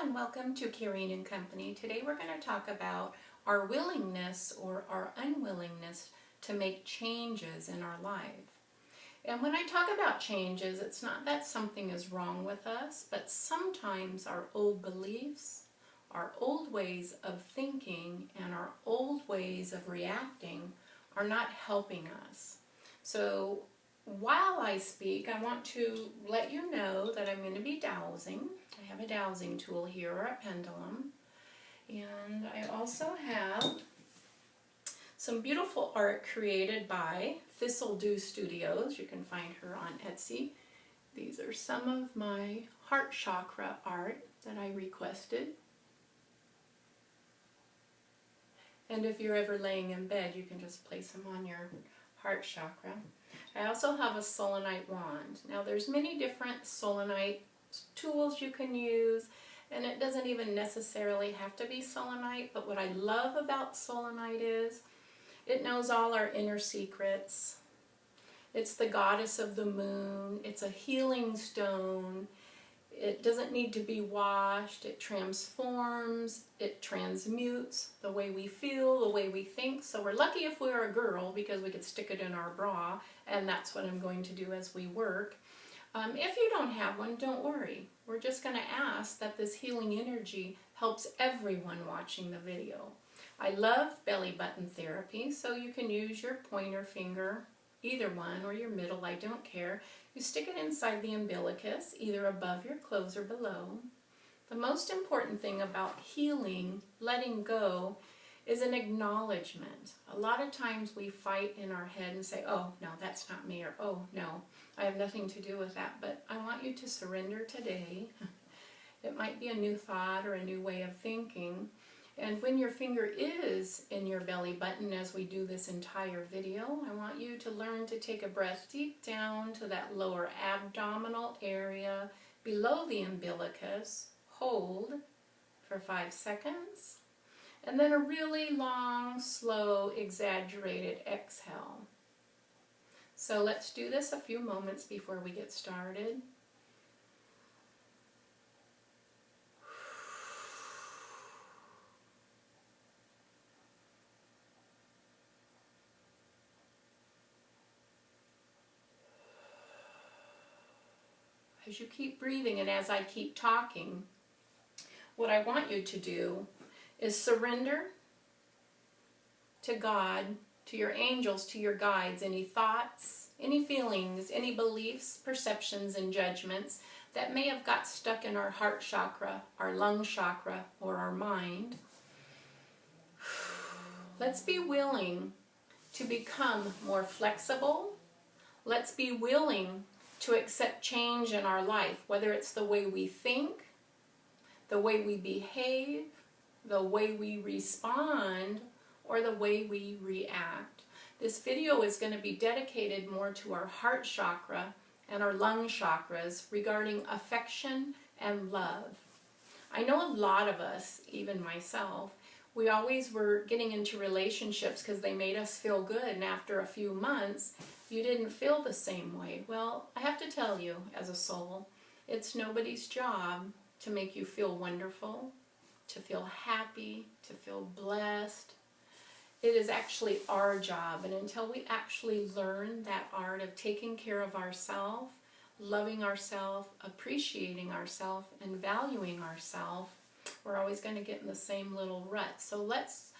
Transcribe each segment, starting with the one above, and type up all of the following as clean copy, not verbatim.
and welcome to Karen and Company. Today we're going to talk about our willingness or our unwillingness to make changes in our life. And when I talk about changes, it's not that something is wrong with us, but sometimes our old beliefs, our old ways of thinking, and our old ways of reacting are not helping us. So while I speak, I want to let you know that I'm going to be dowsing. I have a dowsing tool here, or a pendulum. And I also have some beautiful art created by Thistledew Studios. You can find her on Etsy. These are some of my heart chakra art that I requested. And if you're ever laying in bed, you can just place them on your heart chakra. I also have a selenite wand. Now there's many different selenite tools you can use, and it doesn't even necessarily have to be selenite, but what I love about selenite is it knows all our inner secrets. It's the goddess of the moon. It's a healing stone. It doesn't need to be washed. It transforms, it transmutes the way we feel, the way we think. So we're lucky if we're a girl because we could stick it in our bra, and that's what I'm going to do as we work. If you don't have one, don't worry. We're just going to ask that this healing energy helps everyone watching the video. I love belly button therapy, so you can use your pointer finger, either one, or your middle, I don't care. You stick it inside the umbilicus, either above your clothes or below. The most important thing about healing, letting go, is an acknowledgement. A lot of times we fight in our head and say, oh, no, that's not me, or oh, no, I have nothing to do with that. But I want you to surrender today. It might be a new thought or a new way of thinking. And when your finger is in your belly button, as we do this entire video, I want you to learn to take a breath deep down to that lower abdominal area below the umbilicus. Hold for 5 seconds. And then a really long, slow, exaggerated exhale. So let's do this a few moments before we get started. As you keep breathing and as I keep talking, what I want you to do is surrender to God, to your angels, to your guides, any thoughts, any feelings, any beliefs, perceptions, and judgments that may have got stuck in our heart chakra, our lung chakra, or our mind. Let's be willing to become more flexible. Let's be willing to accept change in our life, whether it's the way we think, the way we behave, the way we respond, or the way we react. This video is going to be dedicated more to our heart chakra and our lung chakras regarding affection and love. I know a lot of us, even myself, we always were getting into relationships because they made us feel good, and after a few months, you didn't feel the same way. Well, I have to tell you, as a soul, it's nobody's job to make you feel wonderful, to feel happy, to feel blessed. It is actually our job, and until we actually learn that art of taking care of ourselves, loving ourselves, appreciating ourselves, and valuing ourselves, we're always going to get in the same little rut. So let's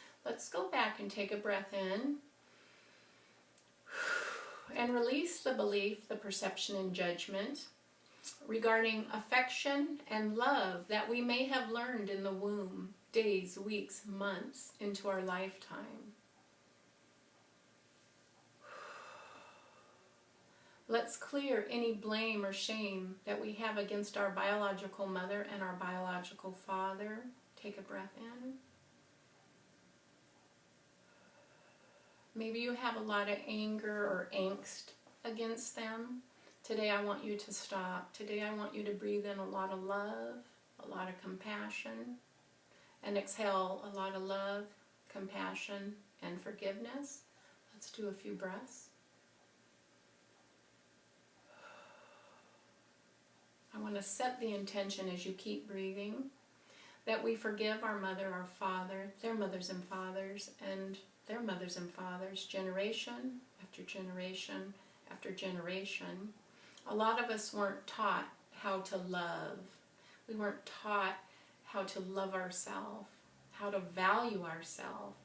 go back and take a breath in and release the belief, the perception, and judgment regarding affection and love that we may have learned in the womb, days, weeks, months into our lifetime. Let's clear any blame or shame that we have against our biological mother and our biological father. Take a breath in. Maybe you have a lot of anger or angst against them. Today I want you to stop. Today I want you to breathe in a lot of love, a lot of compassion, and exhale a lot of love, compassion, and forgiveness. Let's do a few breaths. I want to set the intention as you keep breathing that we forgive our mother, our father, their mothers and fathers, and their mothers and fathers, generation after generation after generation. A lot of us weren't taught how to love. We weren't taught how to love ourselves, how to value ourselves,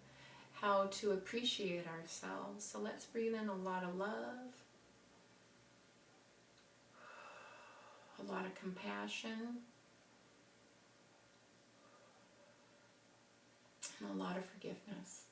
how to appreciate ourselves. So let's breathe in a lot of love, a lot of compassion, and a lot of forgiveness.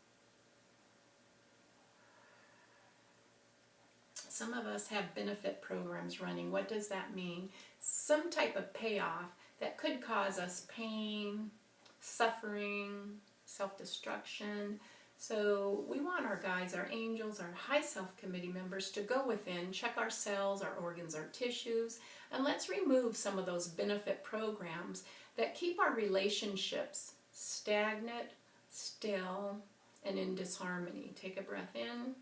Some of us have benefit programs running. What does that mean? Some type of payoff that could cause us pain, suffering, self-destruction. So we want our guides, our angels, our high self committee members to go within, check our cells, our organs, our tissues, and let's remove some of those benefit programs that keep our relationships stagnant, still, and in disharmony. Take a breath in.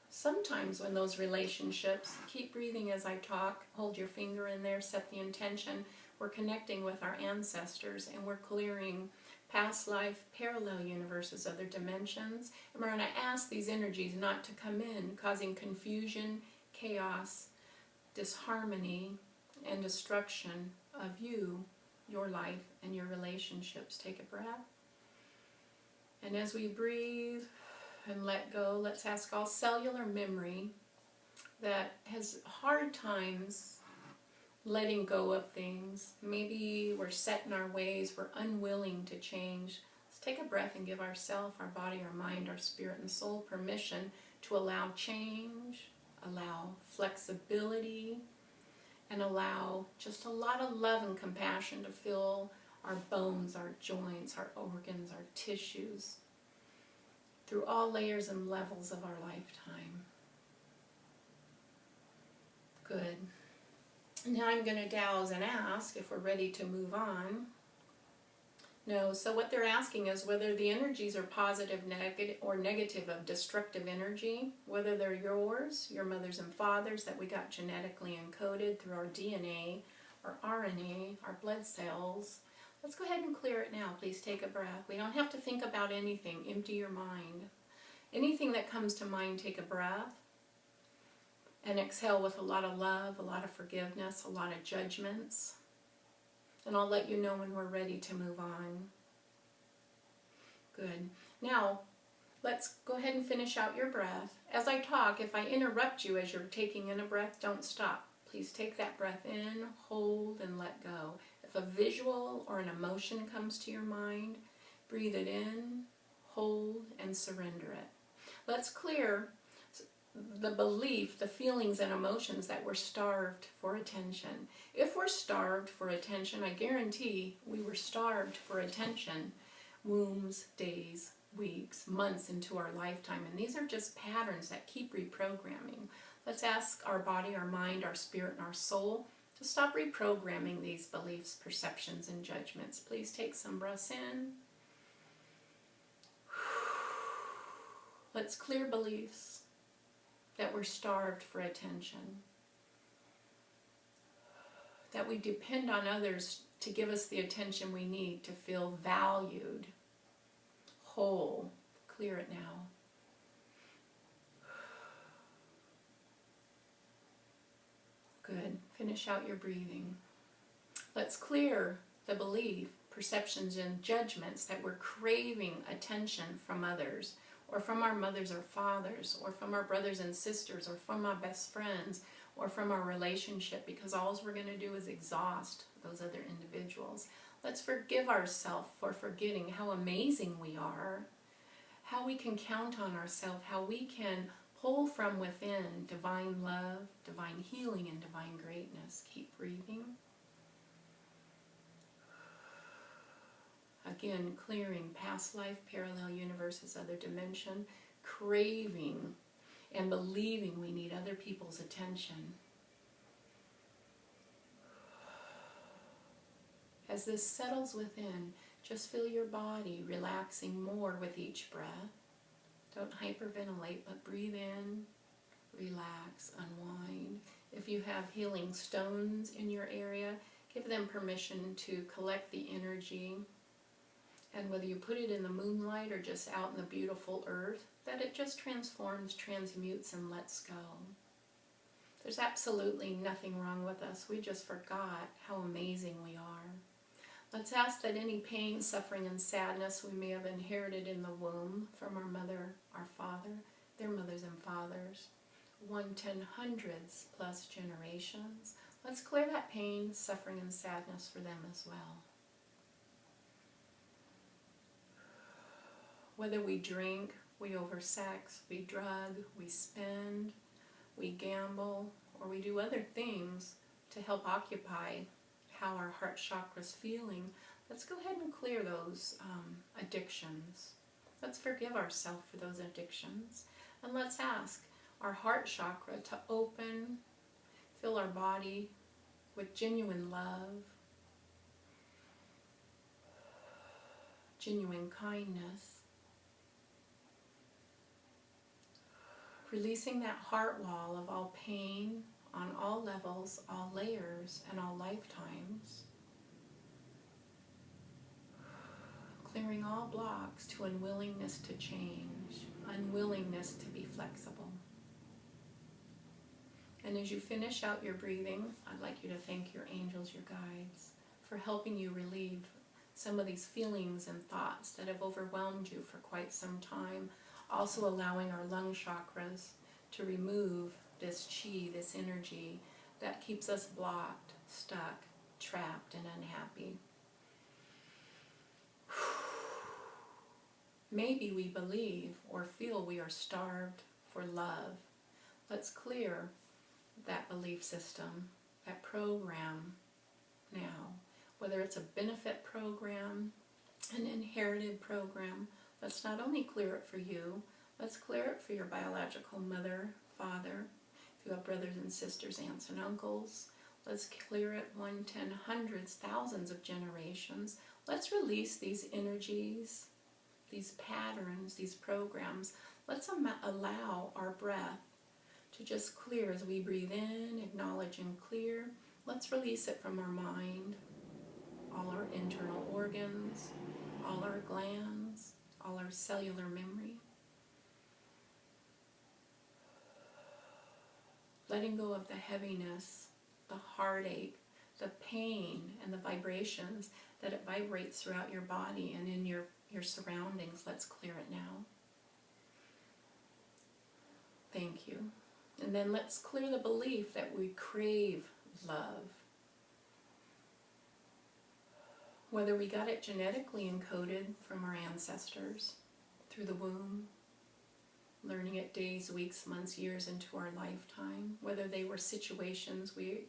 Sometimes when those relationships, keep breathing as I talk, hold your finger in there, set the intention, we're connecting with our ancestors and we're clearing past life, parallel universes, other dimensions, and we're going to ask these energies not to come in, causing confusion, chaos, disharmony, and destruction of you, your life, and your relationships. Take a breath. And as we breathe and let go, let's ask all cellular memory that has hard times letting go of things. Maybe we're set in our ways, we're unwilling to change. Let's take a breath and give ourselves, our body, our mind, our spirit, and soul permission to allow change, allow flexibility, and allow just a lot of love and compassion to fill our bones, our joints, our organs, our tissues, through all layers and levels of our lifetime. Good. Now I'm going to douse and ask if we're ready to move on. No, so what they're asking is whether the energies are positive, negative, or negative of destructive energy, whether they're yours, your mothers and fathers that we got genetically encoded through our DNA, our RNA, our blood cells. Let's go ahead and clear it now. Please take a breath. We don't have to think about anything. Empty your mind. Anything that comes to mind, take a breath. And exhale with a lot of love, a lot of forgiveness, a lot of judgments. And I'll let you know when we're ready to move on. Good. Now, let's go ahead and finish out your breath. As I talk, if I interrupt you as you're taking in a breath, don't stop. Please take that breath in, hold, and let go. If a visual or an emotion comes to your mind, breathe it in, hold, and surrender it. Let's clear the belief, the feelings and emotions that we're starved for attention. If we're starved for attention, I guarantee we were starved for attention wombs, days, weeks, months into our lifetime. And these are just patterns that keep reprogramming. Let's ask our body, our mind, our spirit, and our soul to stop reprogramming these beliefs, perceptions, and judgments. Please take some breaths in. Let's clear beliefs that we're starved for attention, that we depend on others to give us the attention we need to feel valued, whole. Clear it now. Good. Finish out your breathing. Let's clear the belief, perceptions, and judgments that we're craving attention from others, or from our mothers or fathers, or from our brothers and sisters, or from our best friends, or from our relationship, because all we're going to do is exhaust those other individuals. Let's forgive ourselves for forgetting how amazing we are, how we can count on ourselves, how we can pull from within divine love, divine healing, and divine greatness. Keep breathing. Again, clearing past life, parallel universes, other dimension, craving and believing we need other people's attention. As this settles within, just feel your body relaxing more with each breath. Don't hyperventilate, but breathe in, relax, unwind. If you have healing stones in your area, give them permission to collect the energy. And whether you put it in the moonlight or just out in the beautiful earth, that it just transforms, transmutes, and lets go. There's absolutely nothing wrong with us. We just forgot how amazing we are. Let's ask that any pain, suffering, and sadness we may have inherited in the womb from our mother, our father, their mothers and fathers, 1/1000 plus generations. Let's clear that pain, suffering, and sadness for them as well. Whether we drink, we oversex, we drug, we spend, we gamble, or we do other things to help occupy how our heart chakra's feeling, let's go ahead and clear those addictions. Let's forgive ourselves for those addictions. And let's ask our heart chakra to open, fill our body with genuine love, genuine kindness, releasing that heart wall of all pain on all levels, all layers, and all lifetimes. Clearing all blocks to unwillingness to change, unwillingness to be flexible. And as you finish out your breathing, I'd like you to thank your angels, your guides, for helping you relieve some of these feelings and thoughts that have overwhelmed you for quite some time. Also allowing our lung chakras to remove this chi, this energy that keeps us blocked, stuck, trapped, and unhappy. Maybe we believe or feel we are starved for love. Let's clear that belief system, that program now. Whether it's a benefit program, an inherited program, let's not only clear it for you, let's clear it for your biological mother, father. If you have brothers and sisters, aunts and uncles, let's clear it 1/1000 thousands of generations. Let's release these energies, these patterns, these programs. Let's allow our breath to just clear as we breathe in, acknowledge and clear. Let's release it from our mind, all our internal organs, all our glands, all our cellular memory. Letting go of the heaviness, the heartache, the pain, and the vibrations that it vibrates throughout your body and in your surroundings. Let's clear it now. Thank you. And then let's clear the belief that we crave love. Whether we got it genetically encoded from our ancestors through the womb, learning it days, weeks, months, years into our lifetime, whether they were situations we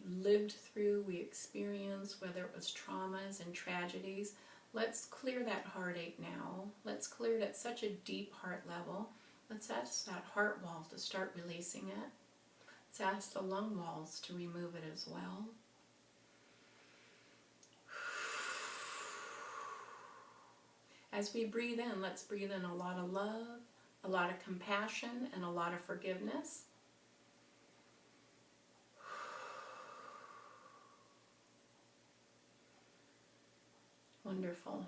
lived through, we experienced, whether it was traumas and tragedies, let's clear that heartache now. Let's clear it at such a deep heart level. Let's ask that heart wall to start releasing it. Let's ask the lung walls to remove it as well. As we breathe in, let's breathe in a lot of love, a lot of compassion, and a lot of forgiveness. Wonderful.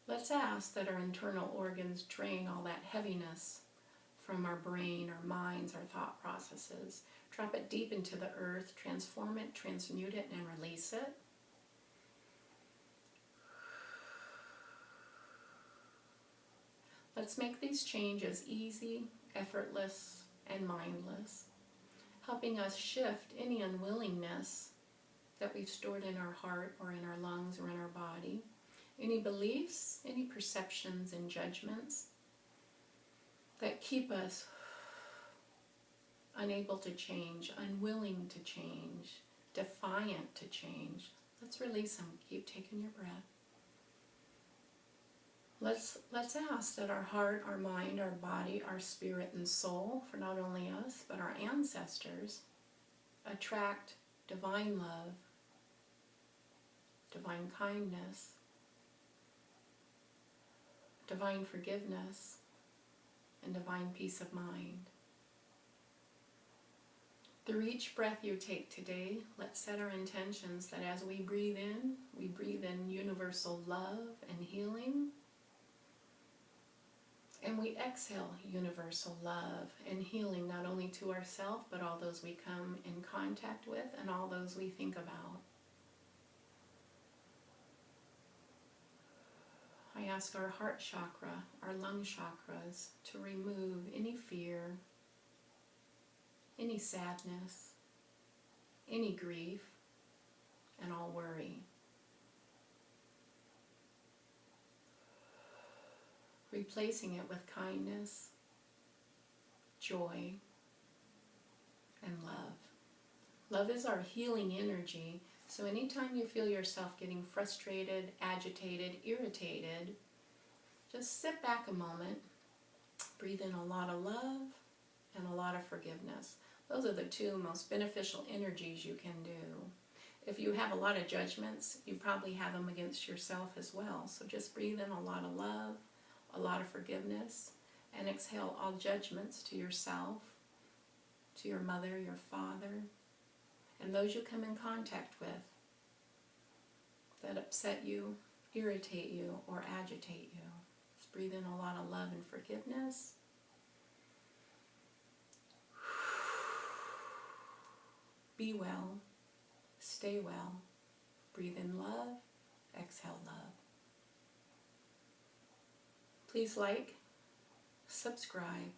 Let's ask that our internal organs drain all that heaviness from our brain, our minds, our thought processes. Drop it deep into the earth, transform it, transmute it, and release it. Let's make these changes easy, effortless, and mindless, helping us shift any unwillingness that we've stored in our heart or in our lungs or in our body, any beliefs, any perceptions and judgments that keep us unable to change, unwilling to change, defiant to change. Let's release them. Keep taking your breath. Let's ask that our heart, our mind, our body, our spirit and soul, for not only us, but our ancestors, attract divine love, divine kindness, divine forgiveness, and divine peace of mind. Through each breath you take today, let's set our intentions that as we breathe in universal love and healing. And we exhale universal love and healing, not only to ourselves, but all those we come in contact with and all those we think about. I ask our heart chakra, our lung chakras, to remove any fear, any sadness, any grief, and all worry. Replacing it with kindness, joy, and love. Love is our healing energy, so anytime you feel yourself getting frustrated, agitated, irritated, just sit back a moment, breathe in a lot of love and a lot of forgiveness. Those are the two most beneficial energies you can do. If you have a lot of judgments, you probably have them against yourself as well. So just breathe in a lot of love, a lot of forgiveness, and exhale all judgments to yourself, to your mother, your father, and those you come in contact with that upset you, irritate you, or agitate you. Just breathe in a lot of love and forgiveness. Be well, stay well, breathe in love, exhale love. Please like, subscribe,